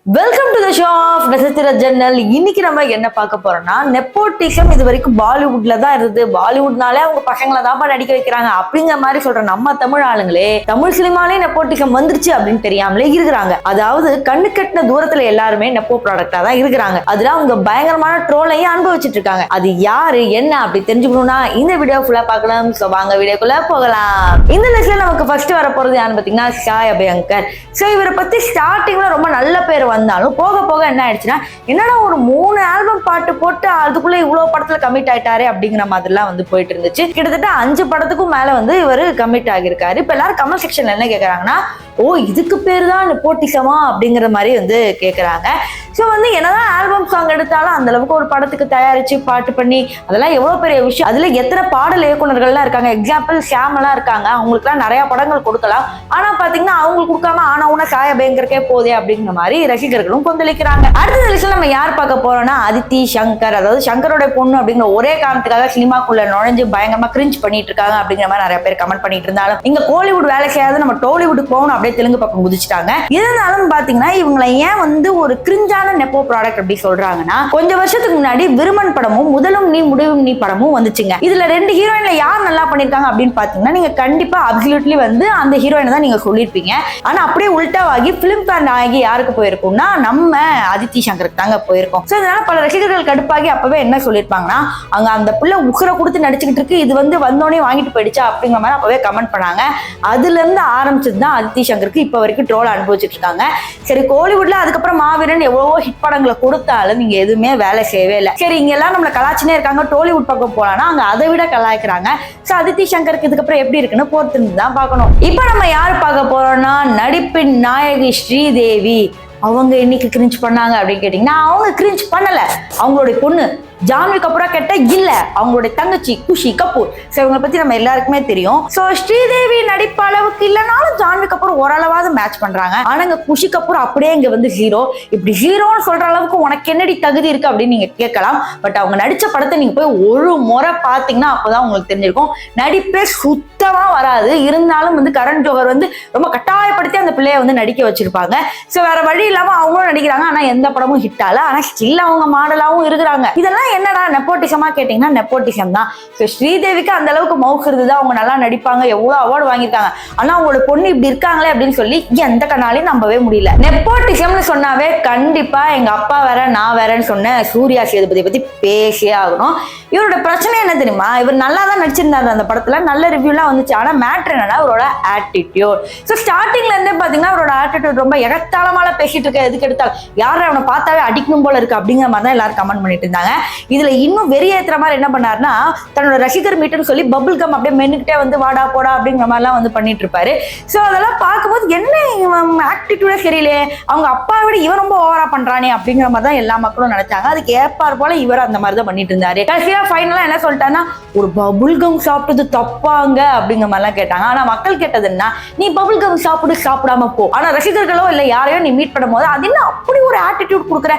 Welcome to the show of Natchathira Jannal. இன்னைக்கு நம்ம என்ன பார்க்க போறோம்னா, நெப்போட்டிசம் இது வரைக்கும் பாலிவுட்ல தான் இருந்தது. பாலிவுட்னாலே அவங்க பசங்களை தான் நடிக்க வைக்கிறாங்க அப்படிங்கிற மாதிரி சொல்ற நம்ம தமிழ் ஆளுங்களே தமிழ் சினிமாலே நெப்போட்டிசம் வந்துருச்சு அப்படின்னு தெரியாமலே இருக்கிறாங்க. அதாவது கண்ணு கட்டின தூரத்துல எல்லாருமே நெப்போ ப்ராடக்டா தான் இருக்கிறாங்க. அதுல அவங்க பயங்கரமான ட்ரோலையும் அனுபவிச்சுட்டு இருக்காங்க. அது யாரு என்ன அப்படி தெரிஞ்சுக்கணும்னா இந்த வீடியோ ஃபுல்லா பார்க்கலாம். சோ வாங்க வீடியோக்குள்ள போகலாம். இந்த லிஸ்ட்ல நமக்கு ஃபர்ஸ்ட் வர போறது யாருன்னு பாத்தீங்கன்னா சாய் அபயங்கர். சோ இவரை பத்தி ஸ்டார்டிங்ல ரொம்ப நல்ல பேர் வந்தாலும் போக போக என்ன ஆயிடுச்சுன்னா, என்னடா ஒரு 3 ஆல்பம் பாட்டு போட்டு அதுக்குள்ள இவ்வளவு படத்துல கமிட் ஆயிட்டாரு அப்படிங்கிற மாதிரிலாம் வந்து போயிட்டு இருந்துச்சு. கிட்டத்தட்ட 5 படத்துக்கும் மேல வந்து இவரு கமிட் ஆகியிருக்காரு. இப்ப எல்லாரும் கமெண்ட் செக்ஷன்ல என்ன கேக்குறாங்கன்னா, ஓ இதுக்கு பேரு தான் நெப்போட்டிசமா அப்படிங்கிற மாதிரி வந்து கேக்குறாங்க. ஸோ வந்து என்னதான் ஆல்பம் சாங் எடுத்தாலும் அந்த அளவுக்கு ஒரு படத்துக்கு தயாரிச்சு பாட்டு பண்ணி அதெல்லாம் எவ்வளவு பெரிய விஷயம். அதுல எத்தனை பாடல் இயக்குநர்கள்லாம் இருக்காங்க. எக்ஸாம்பிள் ஷாம் எல்லாம் இருக்காங்க. அவங்களுக்குலாம் நிறைய படங்கள் கொடுக்கலாம். ஆனா பாத்தீங்கன்னா அவங்களுக்கு கொடுக்காம ஆனா உன சாய பயங்கரக்கே போதே அப்படிங்கிற மாதிரி ரசிகர்களும் கொந்தளிக்கிறாங்க. அடுத்த லிஸ்ட்ல நம்ம யார் பார்க்க போறோம்னா அதித்தி சங்கர். அதாவது சங்கரோட பொண்ணு அப்படிங்கிற ஒரே காரணத்துக்காக சினிமாக்குள்ள நுழைஞ்சு பயங்கரமா கிரிஞ்ச் பண்ணிட்டு இருக்காங்க அப்படிங்கிற மாதிரி நிறைய பேர் கமெண்ட் பண்ணிட்டு இருந்தாலும், இங்க கோலிவுட் வேலை செய்யாது நம்ம டோலிவுட் போகணும் அப்படியே தெலுங்கு பக்கம் குதிச்சுட்டாங்க. இருந்தாலும் பாத்தீங்கன்னா இவங்களை ஏன் வந்து ஒரு கிரிஞ்சான நெப்போ ப்ராடக்ட் அப்படி சொல்றாங்கன்னா, கொஞ்சம் வருஷத்துக்கு முன்னாடி விருமன் படமும் முதலும் நீ முடிவும் நீ படமும் வந்துச்சுங்க. இதுல 2 ஹீரோயின்ல யார் நல்லா பண்ணிருக்காங்க அப்படின்னு பாத்தீங்கன்னா, நீங்க கண்டிப்பா அப்சல்யூட்லி வந்து அந்த ஹீரோயினை தான் நீங்க சொல்லிருப்பீங்க. ஆனா அப்படியே உல்டாவாகி பிலிம் ஃபேன் ஆகி யாருக்கு போயிருக்கும்னா நம்ம அதித்தி சங்கருக்கு தாங்க போயிருக்கோம். சோ இதனால பல ரசிகர்கள் கடுப்பாகி அப்பவே என்ன சொல்லிருப்பாங்கன்னா, அங்க அந்த புள்ள உசுர கொடுத்து நடிச்சுக்கிட்டு இருக்கு, இது வந்து வந்தோடனே வாங்கிட்டு போயிடுச்சா அப்படிங்கிற மாதிரி அப்பவே கமெண்ட் பண்ணாங்க. அதுல இருந்து ஆரம்பிச்சது தான் அதித்தி சங்கருக்கு இப்ப வரைக்கும் ட்ரோல் அனுபவிச்சுட்டு இருக்காங்க. சரி கோலிவுட்ல அதுக்கப்புறம் மாவீரன் எவ்வளவோ ஹிட் படங்களை கொடுத்தாலும் நீங்க எதுவுமே வேலை செய்யவே இல்லை. சரி இங்க எல்லாம் நம்மள கலாச்சினே இருக்காங்க, டோலிவுட் பக்கம் போலான்னா அங்க அதை விட கலாய்க்கிறாங்க. சோ அதித்தி சங்கருக்கு இதுக்கப்புறம் எப்படி இருக்குன்னு பொறுத்து தான் பார்க்கணும். இப்ப நம்ம யாரு பார்க்க போறோம்னா, நடிப்பின் நாயகி ஸ்ரீதேவி. அவங்க இன்னைக்கு கிரிஞ்ச் பண்ணாங்க அப்படின்னு கேட்டீங்கன்னா, அவங்க கிரிஞ்ச் பண்ணல. அவங்களுடைய பொண்ணு ஜான்வி கபூரா கேட்ட இல்ல, அவங்களுடைய தங்கச்சி குஷி கபூர். சோ இவங்களை பத்தி நம்ம எல்லாருக்குமே தெரியும். சோ ஸ்ரீதேவி நடிப்பு அளவுக்கு இல்லைனாலும் ஜான்வி கபூர் ஓரளவாவது மேட்ச் பண்றாங்க. ஆனா இங்க குஷி கபூர் அப்படியே இங்க வந்து ஹீரோ. இப்படி ஹீரோன்னு சொல்ற அளவுக்கு உனக்கு என்னடி தகுதி இருக்கு அப்படின்னு நீங்க கேட்கலாம். பட் அவங்க நடிச்ச படத்தை நீங்க போய் ஒரு முறை பாத்தீங்கன்னா அப்பதான் உங்களுக்கு தெரிஞ்சிருக்கும். நடிப்பே சுத்தமா வராது. இருந்தாலும் வந்து கரண் ஜோஹர் வந்து ரொம்ப கட்டாயப்படுத்தி அந்த பிள்ளைய வந்து நடிக்க வச்சிருப்பாங்க. சோ வேற வழி இல்லாம அவங்களும் நடிக்கிறாங்க. ஆனா எந்த படமும் ஹிட் ஆகல. ஆனா ஸ்டில் அவங்க மாடலாவும் இருக்கிறாங்க. இதெல்லாம் என்னடா நெப்போட்டிசமா கேட்டீங்கன்னா நெப்போட்டிசம் தான். ஸ்ரீதேவிக்கு அந்த அளவுக்கு மவுக்கு இருந்தது, அவங்க நல்லா நடிப்பாங்க, எவ்வளவு அவார்டு வாங்கியிருக்காங்க. ஆனா அவங்களோட பொண்ணு இப்படி இருக்காங்களே அப்படின்னு சொல்லி எந்த கண்ணாலையும் நம்பவே முடியல. நெப்போட்டிசம்னு சொன்னாவே கண்டிப்பா எங்க அப்பா வேற நான் வேறன்னு சொன்ன சூர்யா சேதுபதி பத்தி பேசியே ஆகணும். இவரோட பிரச்சனை என்ன தெரியுமா, இவர் நல்லா தான் நடிச்சிருந்தாரு அந்த படத்துல, நல்ல ரிவ்யூலாம் வந்துச்சு. ஆனா மேட்ரு என்னன்னா அவரோட ஆட்டிடியூட். ஸோ ஸ்டார்டிங்ல இருந்தே பாத்தீங்கன்னா அவரோட ஆட்டிடியூட் ரொம்ப எகத்தாளமால பேசிட்டு இருக்க, எதுக்கு எடுத்தாலும் யாரும் அவனை பார்த்தாவே அடிக்கணும் போல இருக்கு அப்படிங்கிற மாதிரி தான் எல்லாரும் கமெண்ட் பண்ணிட்டு இருந்தாங்க. இதுல இன்னும் வெறியேற்றுற மாதிரி என்ன பண்ணாருன்னா, தன்னோட ரசிகர் மீட்டுன்னு சொல்லி பபுள் கம் அப்படியே மென்னுக்கிட்டே வந்து வாடா போடா அப்படிங்கிற மாதிரிலாம் வந்து பண்ணிட்டு இருப்பாரு. ஸோ அதெல்லாம் பார்க்கும்போது என்ன ஆட்டிடியூடே சரியில்லையே, அவங்க அப்பா விட இவன் ரொம்ப ஓவரா பண்றானே அப்படிங்கிற மாதிரி தான் எல்லா மக்களும் நினைச்சாங்க. அதுக்கு ஏற்பாடு போல இவர் அந்த மாதிரி தான் பண்ணிட்டு இருந்தாரு. கடைசியா ஃபைனலா என்ன சொல்லிட்டான்னா, ஒரு பபுள் கம் சாப்பிட்டது தப்பாங்க அப்படிங்கிற மாதிரிலாம் கேட்டாங்க. ஆனா மக்கள் கேட்டதுன்னா, நீ பபுள் கம் சாப்பிடாம போ. ஆனா ரசிகர்களோ இல்ல யாரையோ நீ மீட் பண்ணும் போது அது என்ன அப்படி ஒரு ஆட்டிடியூட் கொடுக்குற,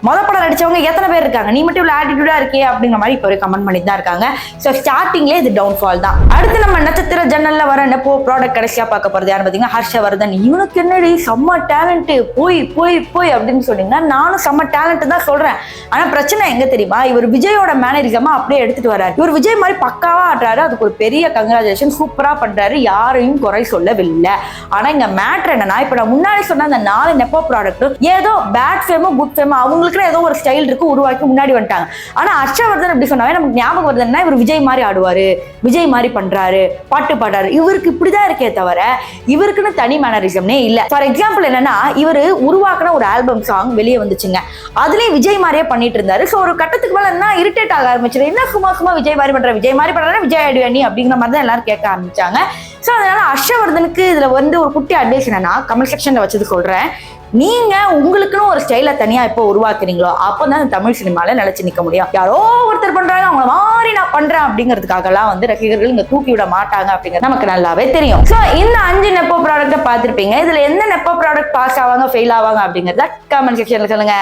மொத படம் நடிச்சவங்க எத்தனை பேர் இருக்காங்க, நீ மட்டும் ஆட்டிடியூடா இருக்கே அப்படிங்கிற மாதிரி இப்போ கமெண்ட் பண்ணிட்டு தான் இருக்காங்க. ஸோ ஸ்டார்டிங்லேயே இது டவுன்ஃபால் தான். அடுத்து நம்ம நட்சத்திர ஜன்னல்ல வர நெப்போ ப்ராடக்ட் கடைசியா பார்க்க போறது யாருன்னு பார்த்தீங்கன்னா ஹர்ஷவர்தன். இவனுக்கு என்னடி செம்ம டேலண்ட், போய் போய் போய் அப்படின்னு சொன்னீங்கன்னா நானும் செம்ம டேலண்ட் தான் சொல்றேன். ஆனா பிரச்சனை எங்க தெரியுமா, இவர் விஜயோட மேனரிசமா அப்படியே எடுத்துட்டு வர்றாரு. இவர் விஜய் மாதிரி பக்காவா ஆடுறாரு. அதுக்கு ஒரு பெரிய கங்க்ராச்சுலேஷன், சூப்பரா பண்றாரு, யாரையும் குறை சொல்லவில்லை. ஆனா இங்க மேட்ரு என்னன்னா, இப்ப நான் முன்னாடி சொன்ன அந்த 4 நெப்போ ப்ராடக்ட்டும் ஏதோ பேட் ஃபேமோ குட் ஃபேமோ அவங்களுக்கு ஏதோ ஒரு ஸ்டைல் இருக்கு, உருவாக்கி முன்னாடி வந்துட்டாங்க. ஆனா ஹர்ஷவர்தன் அப்படி சொன்னாவே நமக்கு ஞாபகம் வருதுன்னா, இவர் விஜய் மாதிரி ஆடுவாரு, விஜய் மாதிரி பண்றாரு, பாட்டு பாடுறாரு. இவருக்கு இப்படிதான் இருக்கே தவிர இவருக்குன்னு தனி மேனரிசம்னே இல்ல. ஃபார் எக்ஸாம்பிள் என்னன்னா, இவரு உருவாக்குன ஒரு ஆல்பம் சாங் வெளியே வந்துச்சுங்க, அதுலயும் விஜய் மாதிரியே பண்ணிட்டு இருந்தாரு. ஸோ ஒரு கட்டத்துக்கு மேல என்ன இரிட்டேட் ஆக ஆரம்பிச்சது, என்ன சும்மா விஜய் மாதிரி பண்ற, விஜய் மாதிரி பண்றாரு, விஜய் ஆடுவேணி அப்படிங்கிற மாதிரி தான் எல்லாரும் கேட்க ஆரம்பிச்சாங்க. ஸோ அதனால ஹர்ஷவர்தனுக்கு இதுல வந்து ஒரு குட்டி அட்வைஸ் என்னன்னா, கமெண்ட் செக்ஷன்ல வச்சது சொல்றேன், நீங்க உங்களுக்குன்னு ஒரு ஸ்டைல தனியா இப்போ உருவாக்குறீங்களோ அப்பதான் தமிழ் சினிமால நிலைச்சு நிக்க முடியும். யாரோ ஒருத்தர் பண்றாங்க அவங்கள மாதிரி நான் பண்றேன் அப்படிங்கிறதுக்காக எல்லாம் வந்து ரசிகர்கள் இங்க தூக்கி விட மாட்டாங்க அப்படிங்கிறது நமக்கு நல்லாவே தெரியும். சோ இந்த 5 நெப்போ ப்ராடக்ட பார்த்திருப்பீங்க. இதுல எந்த நெப்போ ப்ராடக்ட் பாஸ் ஆவாங்க ஃபெயில் ஆவாங்க அப்படிங்கறத கமெண்ட் செக்ஷன்ல சொல்லுங்க.